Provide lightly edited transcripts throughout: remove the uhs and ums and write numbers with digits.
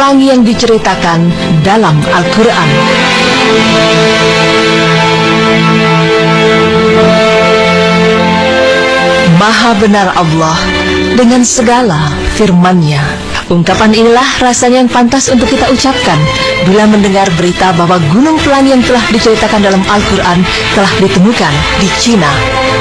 pelangi yang diceritakan dalam Al-Quran. Maha benar Allah dengan segala firman-Nya. Ungkapan inilah rasanya yang pantas untuk kita ucapkan bila mendengar berita bahwa gunung pelangi yang telah diceritakan dalam Al-Quran telah ditemukan di Cina.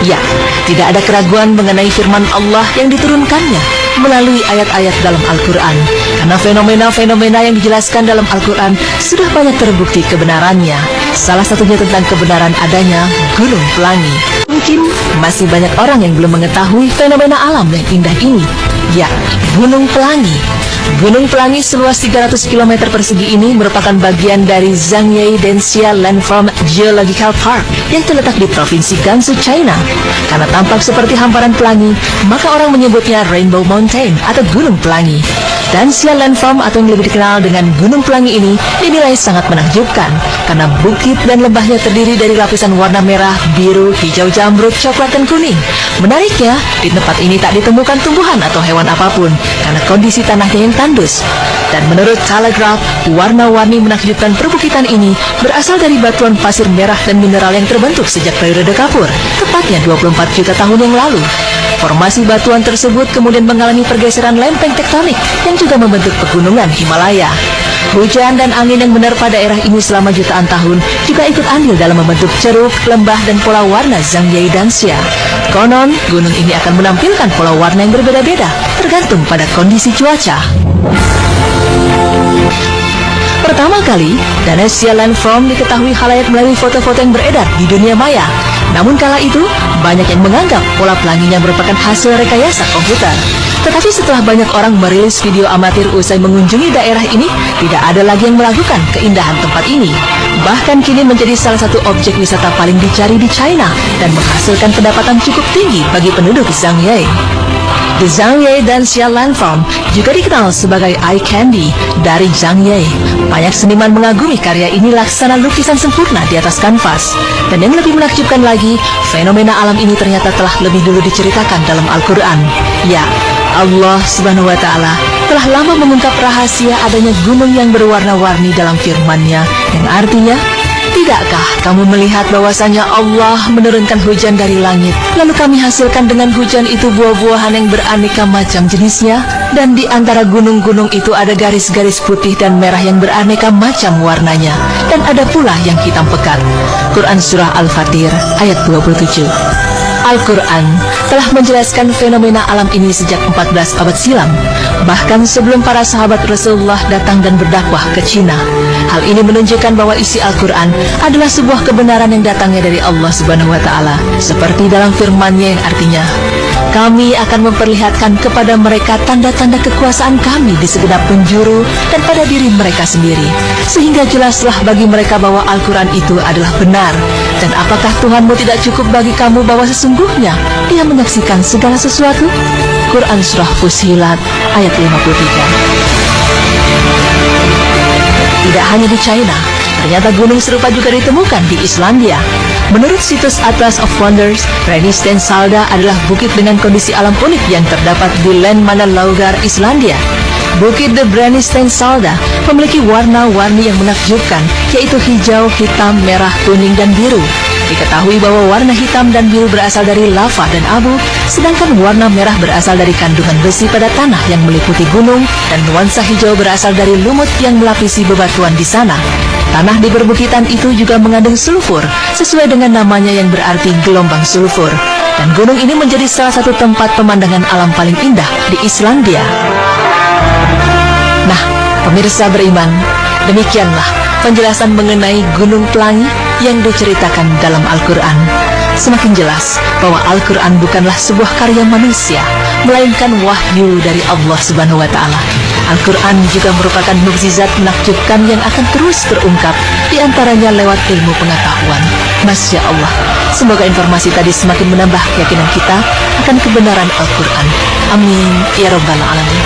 Ya, tidak ada keraguan mengenai firman Allah yang diturunkannya melalui ayat-ayat dalam Al-Quran. Karena fenomena-fenomena yang dijelaskan dalam Al-Quran sudah banyak terbukti kebenarannya. Salah satunya tentang kebenaran adanya gunung pelangi. Mungkin masih banyak orang yang belum mengetahui fenomena alam yang indah ini. Ya, Gunung Pelangi. Gunung Pelangi seluas 300 km persegi ini merupakan bagian dari Zhangye Denxia Landform Geological Park yang terletak di Provinsi Gansu, China. Karena tampak seperti hamparan pelangi, maka orang menyebutnya Rainbow Mountain atau Gunung Pelangi. Denxia Landform atau yang lebih dikenal dengan Gunung Pelangi ini dinilai sangat menakjubkan karena bukit dan lembahnya terdiri dari lapisan warna merah, biru, hijau jamrud, coklat, dan kuning. Menariknya, di tempat ini tak ditemukan tumbuhan atau hewan apapun karena kondisi tanahnya yang tandus. Dan menurut Telegraph, warna-warni menakjubkan perbukitan ini berasal dari batuan pasir merah dan mineral yang terbentuk sejak periode Kapur, tepatnya 24 juta tahun yang lalu. Formasi batuan tersebut kemudian mengalami pergeseran lempeng tektonik yang juga membentuk pegunungan Himalaya. Hujan dan angin yang menerpa daerah ini selama jutaan tahun juga ikut andil dalam membentuk ceruk, lembah, dan pola warna Zhangye Denxia. Konon, gunung ini akan menampilkan pola warna yang berbeda-beda, tergantung pada kondisi cuaca. Pertama kali, Denxia Landform diketahui khalayak melalui foto-foto yang beredar di dunia maya. Namun kala itu, banyak yang menganggap pola pelanginya merupakan hasil rekayasa komputer. Tetapi setelah banyak orang merilis video amatir usai mengunjungi daerah ini, tidak ada lagi yang meragukan keindahan tempat ini. Bahkan kini menjadi salah satu objek wisata paling dicari di China dan menghasilkan pendapatan cukup tinggi bagi penduduk Zhangye. The Zhangye Denxia Landform juga dikenal sebagai eye candy dari Zhangye. Banyak seniman mengagumi karya ini laksana lukisan sempurna di atas kanvas. Dan yang lebih menakjubkan lagi, fenomena alam ini ternyata telah lebih dulu diceritakan dalam Al-Quran. Ya, Allah Subhanahu wa Ta'ala telah lama mengungkap rahasia adanya gunung yang berwarna-warni dalam firman-Nya, yang artinya, tidakkah kamu melihat bahwasanya Allah menurunkan hujan dari langit, lalu kami hasilkan dengan hujan itu buah-buahan yang beraneka macam jenisnya, dan di antara gunung-gunung itu ada garis-garis putih dan merah yang beraneka macam warnanya, dan ada pula yang hitam pekat. Quran Surah Al-Fatir ayat 27. Al-Quran telah menjelaskan fenomena alam ini sejak 14 abad silam, bahkan sebelum para sahabat Rasulullah datang dan berdakwah ke Cina. Hal ini menunjukkan bahwa isi Al-Quran adalah sebuah kebenaran yang datangnya dari Allah Subhanahu wa Ta'ala, seperti dalam firman-Nya yang artinya, kami akan memperlihatkan kepada mereka tanda-tanda kekuasaan kami di segenap penjuru dan pada diri mereka sendiri, sehingga jelaslah bagi mereka bahwa Al-Quran itu adalah benar. Dan apakah Tuhanmu tidak cukup bagi kamu bahwa sesungguhnya Dia menyaksikan segala sesuatu? Quran Surah Fussilat ayat 53. Tidak hanya di China, ternyata gunung serupa juga ditemukan di Islandia. Menurut situs Atlas of Wonders, Brennisteinssalda adalah bukit dengan kondisi alam unik yang terdapat di Landmannalaugar, Islandia. Bukit The Brennisteinssalda memiliki warna-warni yang menakjubkan, yaitu hijau, hitam, merah, kuning, dan biru. Diketahui bahwa warna hitam dan biru berasal dari lava dan abu, sedangkan warna merah berasal dari kandungan besi pada tanah yang meliputi gunung, dan nuansa hijau berasal dari lumut yang melapisi bebatuan di sana. Tanah di perbukitan itu juga mengandung sulfur, sesuai dengan namanya yang berarti gelombang sulfur. Dan gunung ini menjadi salah satu tempat pemandangan alam paling indah di Islandia. Nah, pemirsa beriman, demikianlah penjelasan mengenai Gunung Pelangi yang diceritakan dalam Al-Quran. Semakin jelas bahwa Al-Quran bukanlah sebuah karya manusia, melainkan wahyu dari Allah Subhanahu wa Ta'ala. Al-Quran juga merupakan mukjizat menakjubkan yang akan terus terungkap, di antaranya lewat ilmu pengetahuan. Masya Allah, semoga informasi tadi semakin menambah keyakinan kita akan kebenaran Al-Quran. Amin ya Rabbal Alamin.